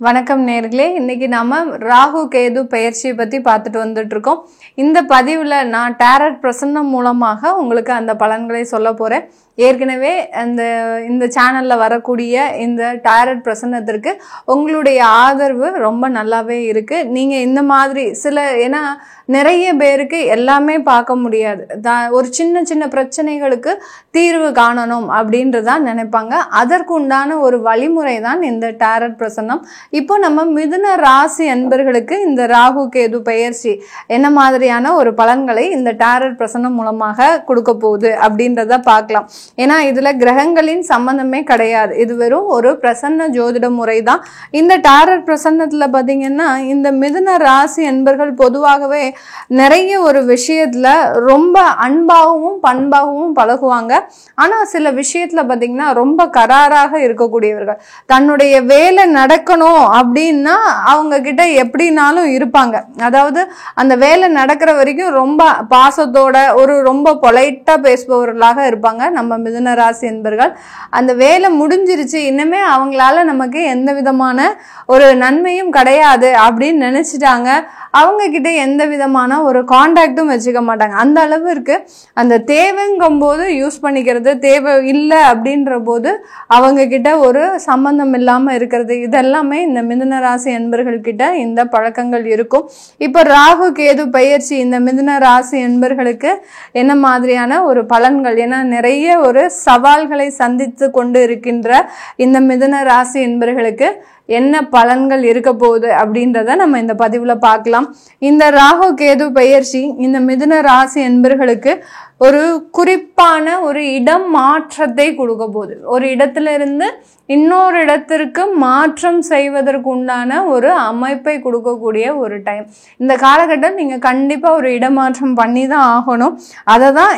வணக்கம் நேர்களே, இன்னைக்கு நாம ராகு கேது பெயர்ச்சியை பத்தி பார்த்துட்டு வந்துட்டு இருக்கோம். இந்த பதிவுல நான் டாரட் பிரசன்னம் மூலமாக உங்களுக்கு அந்த பலன்களை சொல்ல போறேன். ஏற்கனவே இந்த சேனல்ல வரக்கூடிய இந்த டாரட் பிரசன்னத்திற்கு உங்களுடைய ஆதரவு ரொம்ப நல்லாவே இருக்கு. நீங்க இந்த மாதிரி ஏன்னா நிறைய பேருக்கு எல்லாமே பார்க்க முடியாது. ஒரு சின்ன சின்ன பிரச்சனைகளுக்கு தீர்வு காணணும் அப்படின்றதான் நினைப்பாங்க. அதற்கு உண்டான ஒரு வழிமுறை தான் இந்த டாரட் பிரசன்னம். இப்போ நம்ம மிதுன ராசி அன்பர்களுக்கு இந்த ராகு கேது பெயர்ச்சி என்ன மாதிரியான ஒரு பலன்களை இந்த டாரட் பிரசன்னம் மூலமாக கொடுக்க போகுது அப்படின்றத பார்க்கலாம். ஏன்னா இதுல கிரகங்களின் சம்பந்தமே கிடையாது. இது வெறும் ஒரு பிரசன்ன ஜோதிட முறை தான். இந்த டாரட் பிரசன்னத்துல பாத்தீங்கன்னா இந்த மிதுன ராசி அன்பர்கள் பொதுவாகவே நிறைய ஒரு விஷயத்துல ரொம்ப அன்பாகவும் பண்பாகவும் பழகுவாங்க. ஆனா சில விஷயத்துல பாத்தீங்கன்னா ரொம்ப கராராக இருக்கக்கூடியவர்கள். தன்னுடைய வேலை நடக்கணும் அப்படின்னா அவங்க கிட்ட எப்படினாலும் இருப்பாங்க. அதாவது அந்த வேலை நடக்கிற வரைக்கும் ரொம்ப பாசத்தோட ரொம்ப பொலைட்டா பேசுபவர்களாக இருப்பாங்க நம்ம மிதுன ராசி என்பர்கள். அந்த வேலை முடிஞ்சிருச்சு, இனிமே அவங்களால நமக்கு எந்த விதமான ஒரு நன்மையும் கிடையாது அப்படின்னு நினைச்சிட்டாங்க. அவங்க கிட்ட எந்த விதமான ஒரு கான்டாக்டும் வச்சுக்க மாட்டாங்க. அந்த அளவிற்கு அந்த தேவைங்கும் போது யூஸ் பண்ணிக்கிறது, தேவை இல்லை அப்படின்ற போது அவங்க கிட்ட ஒரு சம்பந்தம் இல்லாம இருக்கிறது, இதெல்லாமே இந்த மிதுன ராசி என்பர்கள் கிட்ட இந்த பழக்கங்கள் இருக்கும். இப்ப ராகு கேது பயிற்சி இந்த மிதுன ராசி என்பர்களுக்கு என்ன மாதிரியான ஒரு பலன்கள், ஏன்னா நிறைய ஒரு சவால்களை சந்தித்து கொண்டு இருக்கின்ற இந்த மிதுன ராசி என்பர்களுக்கு என்ன பலன்கள் இருக்க போகுது அப்படின்றத நம்ம இந்த பதிவுல பார்க்கலாம். இந்த ராகு கேது பெயர்ச்சி இந்த மிதுன ராசி என்பர்களுக்கு ஒரு குறிப்பான ஒரு இடம் மாற்றத்தை கொடுக்க போகுது. ஒரு இடத்துல இருந்து இன்னொரு இடத்திற்கு மாற்றம் செய்வதற்கு உண்டான ஒரு அமைப்பை கொடுக்கக்கூடிய ஒரு டைம். இந்த காலகட்டம் நீங்க கண்டிப்பா ஒரு இடமாற்றம் பண்ணி தான் ஆகணும். அதை தான்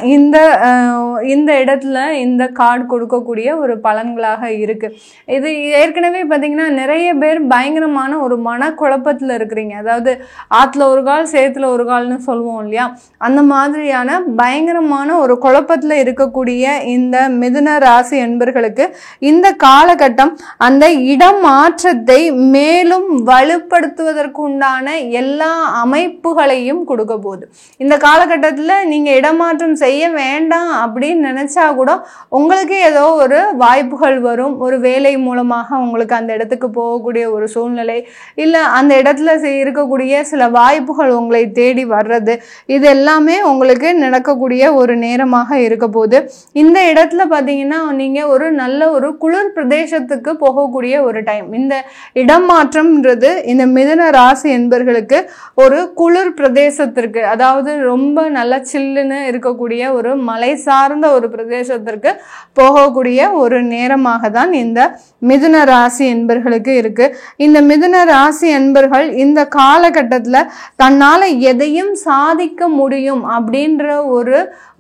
இந்த இடத்துல இந்த கார்டு கொடுக்கக்கூடிய ஒரு பலன்களாக இருக்கு. இது ஏற்கனவே பார்த்தீங்கன்னா நிறைய பேர் பயங்கரமான ஒரு மனக்குழப்பத்துல இருக்கிறீங்க. அதாவது ஆத்துல ஒரு கால் சேத்துல ஒரு கால்னு சொல்லுவோம் இல்லையா, அந்த மாதிரியான பயங்கரமான ஒரு குழப்பத்துல இருக்கக்கூடிய இந்த மிதுன ராசி என்பர்களுக்கு இந்த காலகட்டம் அந்த இடம் மாற்றத்தை மேலும் வலுப்படுத்துவதற்கு உண்டான எல்லா அமைப்புகளையும் கொடுக்க போகுது. இந்த காலகட்டத்துல நீங்க இடமாற்றம் செய்ய வேண்டாம் அப்படின்னு நினைச்சா கூட உங்களுக்கு ஏதோ ஒரு வாய்ப்புகள் வரும். ஒரு வேலை மூலமாக உங்களுக்கு அந்த இடத்துக்கு போகக்கூடிய ஒரு சூழ்நிலை, இல்ல அந்த இடத்துல இருக்கக்கூடிய சில வாய்ப்புகள் உங்களை தேடி வர்றது, இது எல்லாமே உங்களுக்கு நடக்கக்கூடிய ஒரு நேரமாக இருக்க போகுது. இந்த இடத்துல பாத்தீங்கன்னா நீங்க ஒரு நல்ல ஒரு குளிர் பிரதேசத்துக்கு போகக்கூடிய ஒரு டைம். இந்த இடம் மாற்றம்ன்றது இந்த மிதுன ராசி என்பர்களுக்கு ஒரு குளிர் பிரதேசத்திற்கு, அதாவது ரொம்ப நல்ல சில்லுன்னு இருக்கக்கூடிய ஒரு மலை சார்ந்த ஒரு பிரதேசத்திற்கு போகக்கூடிய ஒரு நேரமாக தான் இந்த மிதுன ராசி என்பர்களுக்கு இருக்கு. இந்த மிதுன ராசி என்பர்கள் இந்த காலகட்டத்துல தன்னால எதையும் சாதிக்க முடியும் அப்படின்ற ஒரு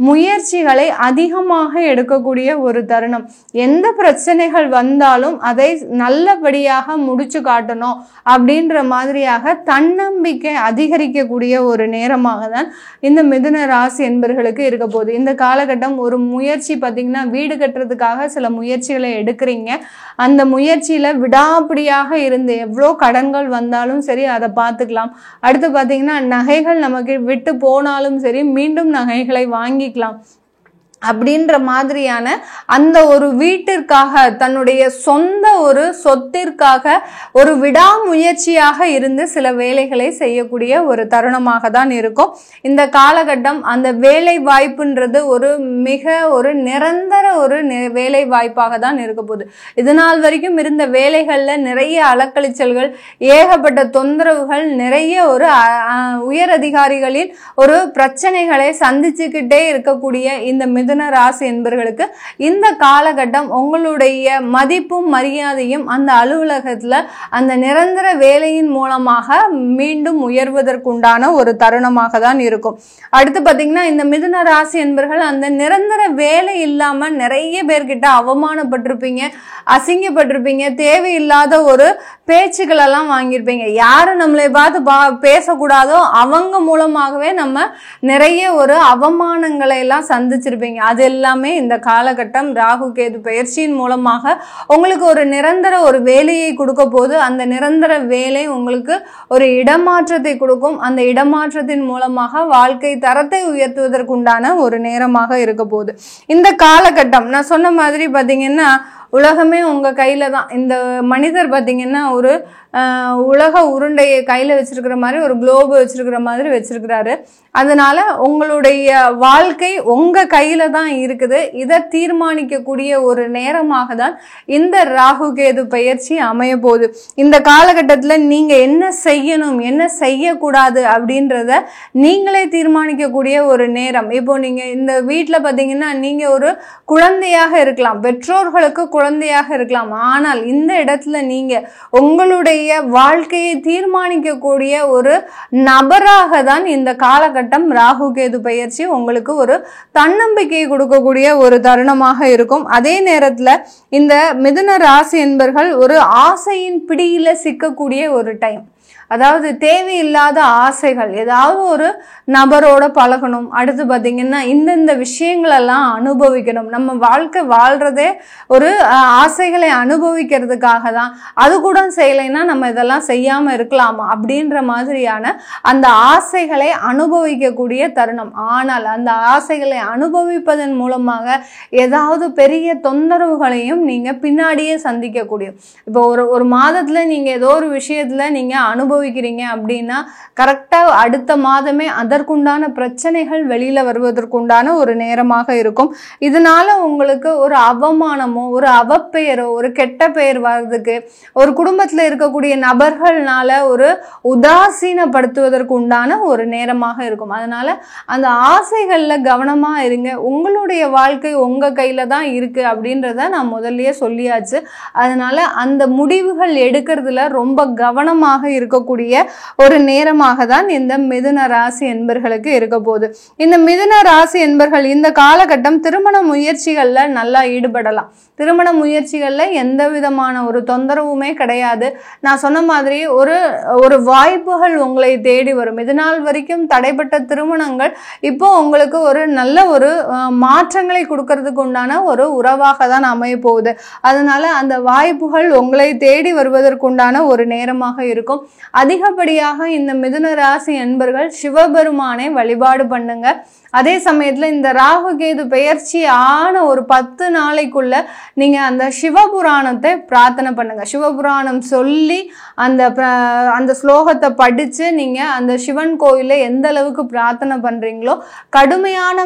முயற்சிகளை அதிகமாக எடுக்கக்கூடிய ஒரு தருணம். எந்த பிரச்சனைகள் வந்தாலும் அதை நல்லபடியாக முடிச்சு காட்டணும் அப்படின்ற மாதிரியாக தன்னம்பிக்கை அதிகரிக்கக்கூடிய ஒரு நேரமாக தான் இந்த மிதுன ராசி என்பர்களுக்கு இருக்க போகுது. இந்த காலகட்டம் ஒரு முயற்சி பார்த்தீங்கன்னா வீடு கட்டுறதுக்காக சில முயற்சிகளை எடுக்கிறீங்க. அந்த முயற்சியில விடாப்பிடியாக இருந்து எவ்வளோ கடன்கள் வந்தாலும் சரி அதை பார்த்துக்கலாம். அடுத்து பார்த்தீங்கன்னா நகைகள் நமக்கு விட்டு போனாலும் சரி மீண்டும் நகைகளை வாங்கிக்கலாம் அப்படின்ற மாதிரியான அந்த ஒரு வீட்டிற்காக தன்னுடைய சொந்த ஒரு சொத்திற்காக ஒரு விடாமுயற்சியாக இருந்து சில வேலைகளை செய்யக்கூடிய ஒரு தருணமாக தான் இருக்கும். இந்த காலகட்டம் அந்த வேலை வாய்ப்புன்றது மிக ஒரு நிரந்தர ஒரு வேலை வாய்ப்பாக தான் இருக்க போகுது. இதனால் வரைக்கும் இருந்த வேலைகள்ல நிறைய அலக்கழிச்சல்கள், ஏகப்பட்ட தொந்தரவுகள், நிறைய ஒரு உயர் அதிகாரிகளின் ஒரு பிரச்சனைகளை சந்திச்சுக்கிட்டே இருக்கக்கூடிய இந்த மிதுன ராசி என்பர்களுக்கு இந்த காலகட்டம் உங்களுடைய மதிப்பும் மரியாதையும் அந்த அலுவலகத்துல அந்த நிரந்தர வேலையின் மூலமாக மீண்டும் உயர்வதற்குண்டான ஒரு தருணமாக தான் இருக்கும். அடுத்து பாத்தீங்கன்னா இந்த மிதுன ராசி என்பர்கள் அந்த நிரந்தர வேலை இல்லாம நிறைய பேர்கிட்ட அவமானப்பட்டிருப்பீங்க, அசிங்கப்பட்டிருப்பீங்க, தேவையில்லாத ஒரு பேச்சுக்கள் எல்லாம் வாங்கியிருப்பீங்க. யாரு நம்மளை பார்த்து பேசக்கூடாதோ அவங்க மூலமாகவே நம்ம நிறைய ஒரு அவமானங்களை எல்லாம் சந்திச்சிருப்பீங்க. இருப்பீங்க. அது எல்லாமே இந்த காலகட்டம் ராகு கேது பெயர்ச்சியின் மூலமாக உங்களுக்கு ஒரு நிரந்தர ஒரு வேலையை கொடுக்க போது. அந்த நிரந்தர வேலை உங்களுக்கு ஒரு இடமாற்றத்தை கொடுக்கும். அந்த இடமாற்றத்தின் மூலமாக வாழ்க்கை தரத்தை உயர்த்துவதற்குண்டான ஒரு நேரமாக இருக்க போகுது இந்த காலகட்டம். நான் சொன்ன மாதிரி பார்த்தீங்கன்னா உலகமே உங்க கையில தான். இந்த மனிதர் பார்த்தீங்கன்னா ஒரு உலக உருண்டையை கையில வச்சிருக்கிற மாதிரி, ஒரு குளோபு வச்சிருக்கிற மாதிரி வச்சிருக்கிறாரு. அதனால உங்களுடைய வாழ்க்கை உங்க கையில தான் இருக்குது. இதை தீர்மானிக்கக்கூடிய ஒரு நேரமாக தான் இந்த ராகு கேது பெயர்ச்சி அமைய போகுது. இந்த காலகட்டத்துல நீங்க என்ன செய்யணும் என்ன செய்யக்கூடாது அப்படின்றத நீங்களே தீர்மானிக்கக்கூடிய ஒரு நேரம். இப்போ நீங்க இந்த வீட்டுல பாத்தீங்கன்னா நீங்க ஒரு குழந்தையாக இருக்கலாம், பெற்றோர்களுக்கு குழந்தையாக இருக்கலாம். ஆனால் இந்த இடத்துல நீங்க உங்களுடைய வாழ்க்கையை தீர்மானிக்கக்கூடிய ஒரு நபராக தான் இந்த காலகட்டம் ராகு கேது பெயர்ச்சி உங்களுக்கு ஒரு தன்னம்பிக்கையை கொடுக்கக்கூடிய ஒரு தருணமாக இருக்கும். அதே நேரத்துல இந்த மிதுன ராசி என்பர்கள் ஒரு ஆசையின் பிடியில சிக்கக்கூடிய ஒரு டைம். அதாவது தேவையில்லாத ஆசைகள், ஏதாவது ஒரு நபரோட பழகணும், அடுத்து பார்த்தீங்கன்னா இந்தந்த விஷயங்களெல்லாம் அனுபவிக்கணும். நம்ம வாழ்க்கை வாழ்றதே ஒரு ஆசைகளை அனுபவிக்கிறதுக்காக தான். அது கூட செய்யலைன்னா நம்ம இதெல்லாம் செய்யாம இருக்கலாமா அப்படின்ற மாதிரியான அந்த ஆசைகளை அனுபவிக்கக்கூடிய தருணம். ஆனால் அந்த ஆசைகளை அனுபவிப்பதன் மூலமாக ஏதாவது பெரிய தொந்தரவுகளையும் நீங்க பின்னாடியே சந்திக்கக்கூடிய. இப்போ ஒரு மாதத்துல நீங்க ஏதோ ஒரு விஷயத்துல நீங்க அனுபவிக்கிறீங்க அப்படின்னா கரெக்டா அடுத்த மாதமே அதற்குண்டான பிரச்சனைகள் வெளியில வருவதற்குண்டான ஒரு நேரமாக இருக்கும். இதனால உங்களுக்கு ஒரு அவமானமோ ஒரு அவப்பெயரோ ஒரு கெட்ட பெயர் வர்றதுக்கு, ஒரு குடும்பத்துல இருக்கக்கூடிய நபர்கள்னால ஒரு உதாசீனப்படுத்துவதற்கு உண்டான ஒரு நேரமாக இருக்கும். அதனால அந்த ஆசைகள்ல கவனமா இருங்க. உங்களுடைய வாழ்க்கை உங்க கையில தான் இருக்கு அப்படின்றத நான் முதல்லயே சொல்லியாச்சு. அதனால அந்த முடிவுகள் எடுக்கிறதுல ரொம்ப கவனமாக இருக்கக்கூடிய ஒரு நேரமாக தான் இந்த மிதுன ராசி என்பர்களுக்கு இருக்க போகுது. இந்த மிதுன ராசி என்பர்கள் இந்த காலகட்டம் திருமண முயற்சிகள்ல நல்லா ஈடுபடலாம். திருமண முயற்சிகள்ல எந்த விதமான ஒரு தொந்தரவுமே கிடையாது. நான் சொன்ன மாதிரி ஒரு வாய்ப்புகள் உங்களை தேடி வரும். இதனால் வரைக்கும் தடைப்பட்ட திருமணங்கள் இப்போ உங்களுக்கு ஒரு நல்ல ஒரு மாற்றங்களை கொடுக்கறதுக்கு உண்டான ஒரு உறவாக தான் அமைய போகுது. அதனால அந்த வாய்ப்புகள் உங்களை தேடி வருவதற்குண்டான ஒரு நேரமாக இருக்கும். அதிகப்படியாக இந்த மிதுன ராசி என்பர்கள் சிவபெருமானை வழிபாடு பண்ணுங்க. அதே சமயத்துல இந்த ராகு கேது பெயர்ச்சி ஆன ஒரு 10 நாளைக்குள்ள நீங்க அந்த சிவபுராணத்தை பிரார்த்தனை பண்ணுங்க. சிவபுராணம் சொல்லி அந்த ஸ்லோகத்தை படிச்சு நீங்க அந்த சிவன் கோயில எந்த அளவுக்கு பிரார்த்தனை பண்றீங்களோ கடுமையான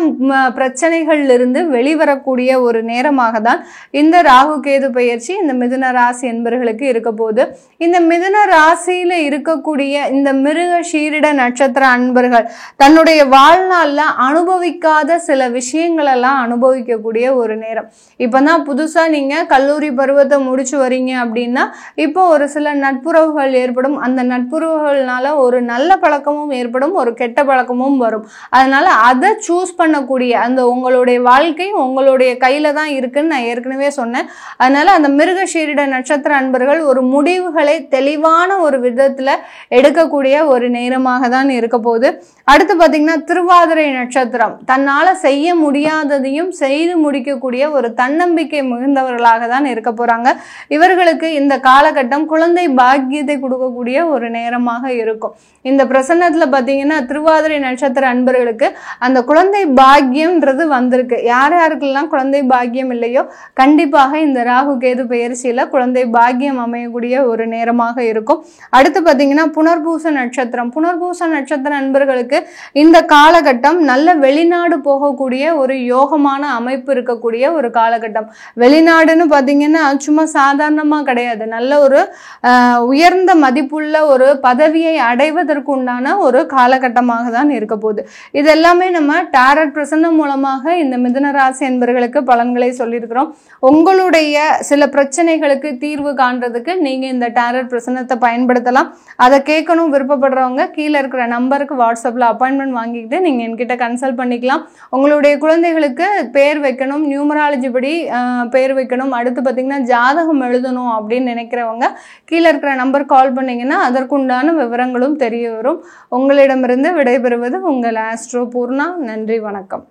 பிரச்சனைகள்ல இருந்து வெளிவரக்கூடிய ஒரு நேரமாக தான் இந்த ராகு கேது பெயர்ச்சி இந்த மிதுன ராசி என்பர்களுக்கு இருக்க போகுது. இந்த மிதுன ராசியில இருக்கக்கூடிய இந்த மிருக சீரிட நட்சத்திர அன்பர்கள் தன்னுடைய வாழ்நாள்ல அனுபவிக்காத சில விஷயங்கள் எல்லாம் அனுபவிக்கக்கூடிய ஒரு நேரம். இப்பதான் புதுசா நீங்க கல்லூரி பருவத்தை முடிச்சு வரீங்க அப்படின்னா இப்போ ஒரு சில நட்புறவுகள் ஏற்படும். அந்த நட்புறவுகள்னால ஒரு நல்ல பழக்கமும் ஏற்படும், ஒரு கெட்ட பழக்கமும் வரும். அதனால அதை சூஸ் பண்ணக்கூடிய அந்த உங்களுடைய வாழ்க்கை உங்களுடைய கையில தான் இருக்குன்னு நான் ஏற்கனவே சொன்னேன். அதனால அந்த மிருக சீரிட நட்சத்திர அன்பர்கள் ஒரு முடிவுகளை தெளிவான ஒரு விதத்துல எடுக்கக்கூடிய ஒரு நேரமாக தான் இருக்க போகுது. அடுத்து பாத்தீங்கன்னா திருவாதிரை நட்சத்திரம் தன்னால செய்ய முடியாததையும் செய்து முடிக்கக்கூடிய ஒரு தன்னம்பிக்கை மிகுந்தவர்களாக தான் இருக்க போறாங்க. இவர்களுக்கு இந்த காலகட்டம் குழந்தை பாக்கியத்தை கொடுக்கக்கூடிய ஒரு நேரமாக இருக்கும். இந்த பிரசன்னத்துல பாத்தீங்கன்னா திருவாதிரை நட்சத்திர அன்பர்களுக்கு அந்த குழந்தை பாக்கியம்ன்றது வந்திருக்கு. யார் யாருக்கெல்லாம் குழந்தை பாக்கியம் இல்லையோ கண்டிப்பாக இந்த ராகு கேது பெயர்ச்சியில குழந்தை பாக்கியம் அமையக்கூடிய ஒரு நேரமாக இருக்கும். அடுத்து பாத்தீங்கன்னா புனர்பூச நட்சத்திரம். புனர்பூச நட்சத்திர அன்பர்களுக்கு இந்த காலகட்டம் நல்ல வெளிநாடு போகக்கூடிய ஒரு யோகமான அமைப்பு இருக்கக்கூடிய ஒரு காலகட்டம். வெளிநாடுன்னு பாத்தீங்கன்னா சும்மா சாதாரணமா கிடையாது, நல்ல ஒரு உயர்ந்த மதிப்புள்ள ஒரு பதவியை அடைவதற்கு உண்டான ஒரு காலகட்டமாக தான் இருக்க போகுது. இது எல்லாமே நம்ம டாரட் பிரசன்னம் மூலமாக இந்த மிதுன ராசி என்பவர்களுக்கு பலன்களை சொல்லியிருக்கிறோம். உங்களுடைய சில பிரச்சனைகளுக்கு தீர்வு காண்றதுக்கு நீங்க இந்த டாரட் பிரசன்னத்தை பயன்படுத்தலாம். அதை கேட்கணும் விருப்பப்படுறவங்க கீழே இருக்கிற நம்பருக்கு வாட்ஸ்அப்ல அப்பாயின்மெண்ட் வாங்கிக்கிட்டு நீங்க என்கிட்ட கன்சல்ட் பண்ணிக்கலாம். உங்களுடைய குழந்தைகளுக்கு பேர் வைக்கணும், நியூமராலஜி படி பேர் வைக்கணும், அடுத்து பார்த்தீங்கன்னா ஜாதகம் எழுதணும் அப்படின்னு நினைக்கிறவங்க கீழே இருக்கிற நம்பர் கால் பண்ணீங்கன்னா அதற்குண்டான விவரங்களும் தெரிய வரும். உங்களிடமிருந்து விடைபெறுவது உங்கள் ஆஸ்ட்ரோ பூர்ணா. நன்றி, வணக்கம்.